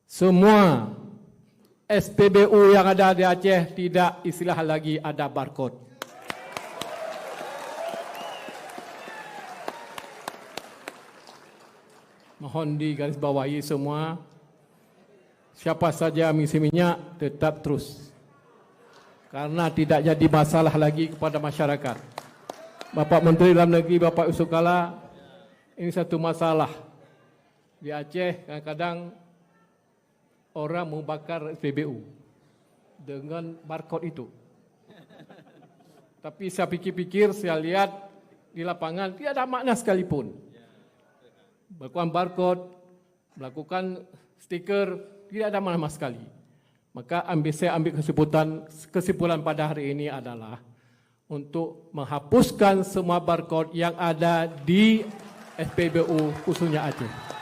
semua SPBU yang ada di Aceh tidak istilah lagi ada barcode. Mohon digarisbawahi semua, siapa saja mengisi minyak tetap terus. Karena tidak jadi masalah lagi kepada masyarakat. Bapak Menteri Dalam Negeri, Bapak Yusuf Kala, ini satu masalah. Di Aceh kadang-kadang orang membakar SPBU dengan barcode itu. Tapi saya pikir-pikir, saya lihat di lapangan tidak ada makna sekalipun. Melakukan barcode, melakukan stiker, tidak ada makna sekali. Maka saya ambil kesimpulan pada hari ini adalah untuk menghapuskan semua barcode yang ada di SPBU khususnya Aceh.